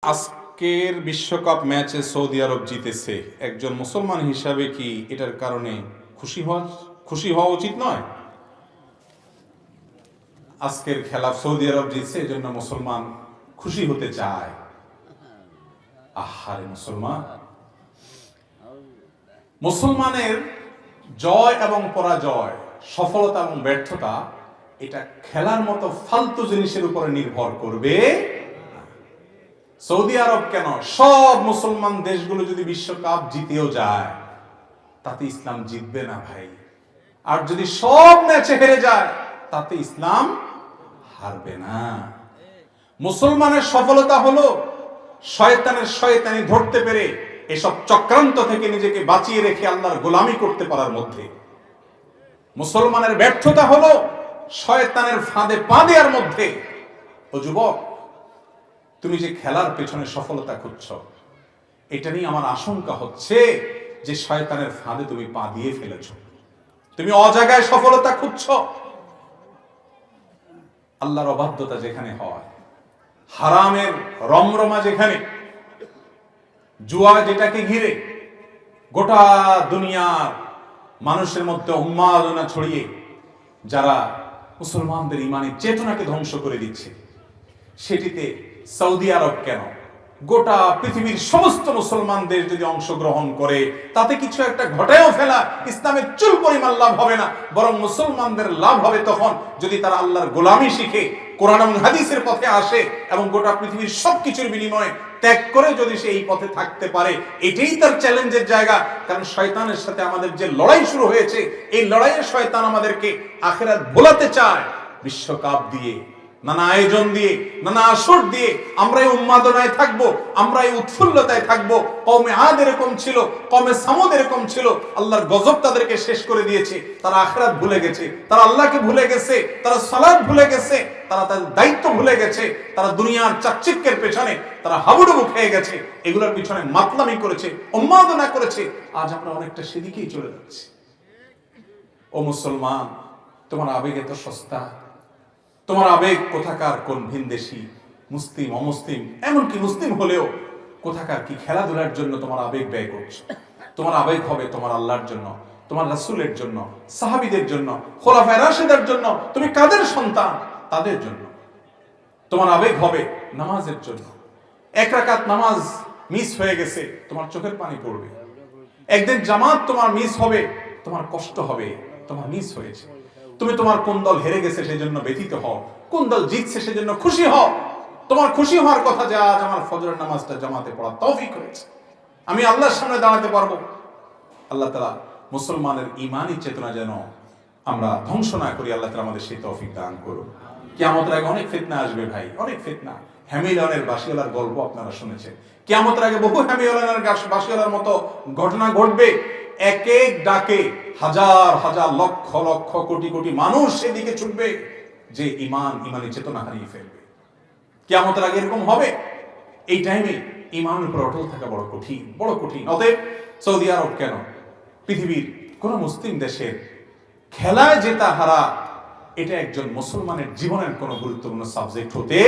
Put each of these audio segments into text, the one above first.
আজকের বিশ্বকাপ ম্যাচে সৌদি আরব জিতেছে, একজন মুসলমান হিসাবে কি এটার কারণে খুশি হওয়া উচিত নয়? আজকের খেলা সৌদি আরব জিতছে, এজন্য মুসলমান খুশি হতে চায়। আহারে মুসলমানের জয় এবং পরাজয়, সফলতা এবং ব্যর্থতা এটা খেলার মতো ফালতু জিনিসের উপরে নির্ভর করবে। সৌদি আরব কেন, সব মুসলমান দেশগুলো যদি বিশ্বকাপ জিতেও যায় তাতে ইসলাম জিতবে না ভাই। আর যদি সব ম্যাচে হেরে যায় তাতে ইসলাম হারবে না। মুসলমানের সফলতা হলো শয়তানের শয়তানি ধরতে পেরে এসব চক্রান্ত থেকে নিজেকে বাঁচিয়ে রেখে আল্লাহর গোলামি করতে পারার মধ্যে। মুসলমানের ব্যর্থতা হলো শয়তানের ফাঁদে পা দেওয়ার মধ্যে। ও যুবক, তুমি যে খেলার পেছনে সফলতা খুঁজছ, এটা নিয়ে আমার আশঙ্কা হচ্ছে যে শয়তানের ফাঁদে তুমি পা দিয়ে ফেলেছ। তুমি অজাগায় সফলতা খুঁজছ। আল্লাহর অবাধ্যতা যেখানে হয়, হারামের রমরমা যেখানে, জুয়া যেটাকে ঘিরে গোটা দুনিয়ার মানুষের মধ্যে উন্মাদনা ছড়িয়ে যারা মুসলমানদের ইমানি চেতনাকে ধ্বংস করে দিচ্ছে, সেটিতে সৌদি আরব কেন, গোটা পৃথিবীর সমস্ত মুসলমান দেশ যদি অংশগ্রহণ করে তাতে কিছু একটা ঘটায়ও ফেলা ইসলামের চুল পরিমাণ লাভ হবে না, বরং মুসলমানদের লাভ হবে তখন যদি তারা আল্লাহর গোলামি শিখে কোরআন এবং হাদিসের পথে আসে এবং গোটা পৃথিবীর সবকিছুর বিনিময়ে ত্যাগ করে যদি সে এই পথে থাকতে পারে। এটাই তার চ্যালেঞ্জের জায়গা। কারণ শয়তানের সাথে আমাদের যে লড়াই শুরু হয়েছে, এই লড়াইয়ে শয়তান আমাদেরকে আখিরাত ভোলাতে চায়। বিশ্বকাপ দিয়ে, নানা আয়োজন দিয়ে, নানা আসর দিয়ে আমরা এই উন্মাদনায় থাকবো, আমরা এই উৎফুল্লতায় থাকবো। কওমে আদ এরকম ছিল, কওমে সামুদ এরকম ছিল। আল্লাহর গজব তাদেরকে শেষ করে দিয়েছে। তারা আখিরাত ভুলে গেছে, তারা আল্লাহকে ভুলে গেছে, তারা সালাত ভুলে গেছে, তারা তাদের দায়িত্ব ভুলে গেছে, তারা দুনিয়ার চাকচিক্যের পেছনে তারা হাবুডুবু খেয়ে গেছে, এগুলোর পিছনে মাতলামি করেছে, উন্মাদনা করেছে। আজ আমরা অনেকটা সেদিকেই চলে যাচ্ছি। ও মুসলমান, তোমার আবেগ এত সস্তা, তোমার আবেগ কোথাকার কোন ভিনদেশী, মুসলিম অমুসলিম, এমনকি মুসলিম হলেও কোথাকার কি খেলাধুলার জন্য তোমার আবেগ ব্যয় করছো। তোমার আবেগ হবে তোমার আল্লাহর জন্য, তোমার রাসূলের জন্য, সাহাবীদের জন্য, খোলাফায়ে রাশিদের জন্য। তুমি কাদের সন্তান? তাদের জন্য। তোমার আবেগ হবে নামাজের জন্য। এক রাকাত নামাজ মিস হয়ে গেছে, তোমার চোখের পানি পড়বে। একদিন জামাত তোমার মিস হবে, তোমার কষ্ট হবে, তোমার মিস হয়েছে। তুমি তোমার কোন দল হেরে গেছে সেজন্য ব্যথিত হও, কোন দল জিতছে সেজন্য খুশি হও। তোমার খুশি হওয়ার কথা যে আজ আমার ফজরের নামাজটা জামাতে পড়া তৌফিক হয়েছে, আমি আল্লাহর সামনে দাঁড়াতে পারবো। আল্লাহ তাআলা মুসলমানের ঈমানি চেতনা যেন আমরা ধ্বংস না করি, আল্লাহ তাআলা আমাদের সেই তৌফিক দান করুন। কিয়ামতের আগে অনেক ফিতনা আসবে ভাই, অনেক ফিতনা। হ্যামিলনের বাসিওয়ালার গল্প আপনারা শুনেছেন। কিয়ামতের আগে বহু হ্যামিলনের বাসিওয়ালার মতো ঘটনা ঘটবে। এক এক ডাকে হাজার হাজার লক্ষ লক্ষ কোটি কোটি মানুষ সেদিকে ছুটবে যে ইমানি চেতনা হারিয়ে ফেলবে। কিয়ামতের আগে এরকম হবে। এই টাইমে ইমানের উপর অটল থাকা বড় কঠিন, বড় কঠিন। অতএব সৌদি আরব কেন, পৃথিবীর কোন মুসলিম দেশের খেলায় জেতা হারা এটা একজন মুসলমানের জীবনের কোন গুরুত্বপূর্ণ সাবজেক্ট হতে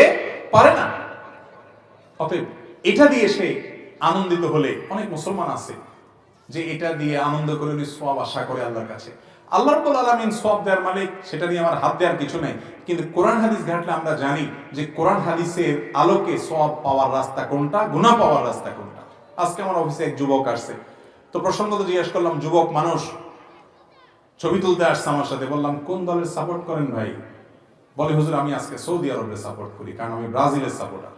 পারে না। অতএব এটা দিয়ে সে আনন্দিত হলে, অনেক মুসলমান আছে যে এটা দিয়ে আনন্দ করে সওয়াব আশা করে আল্লাহর কাছে। আল্লাহ রাব্বুল আলামিন সওয়াব দেওয়ার মালিক, সেটা নিয়ে আমার হাত দেওয়ার কিছু নেই। কিন্তু কোরআন হাদিস ঘাটলে আমরা জানি যে কোরআন হাদিসের আলোকে সওয়াব পাওয়ার রাস্তা কোনটা, গুনাহ পাওয়ার রাস্তা কোনটা। আজকে আমার অফিসে এক যুবক আসছে, তো প্রসঙ্গত জিজ্ঞেস করলাম, যুবক মানুষ ছবি তুলতে আসছে আমার সাথে। বললাম কোন দলের সাপোর্ট করেন ভাই? বলে হুজুর আমি আজকে সৌদি আরবের সাপোর্ট করি, কারণ আমি ব্রাজিলের সাপোর্টার।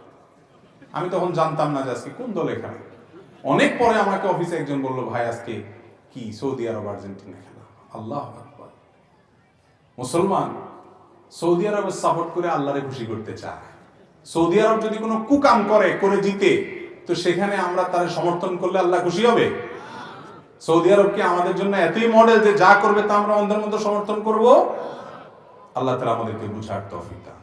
আমি তখন জানতাম না যে আজকে কোন দলে খেলে। অনেক পরে আমাকে অফিসে একজন বললো, ভাই আজকে কি সৌদি আরব আর্জেন্টিনা খেলা। আল্লাহু আকবার। মুসলমান সৌদি আরবের সাপোর্ট করে আল্লাহরে খুশি করতে চায়। সৌদি আরব যদি কোনো কুকাম করে জিতে, তো সেখানে আমরা তার সমর্থন করলে আল্লাহ খুশি হবে? সৌদি আরব কি আমাদের জন্য এতই মডেল যে যা করবে তা আমরা অন্ধের মতো সমর্থন করব? আল্লাহ তাআলা আমাদেরকে বুঝার তৌফিক দান।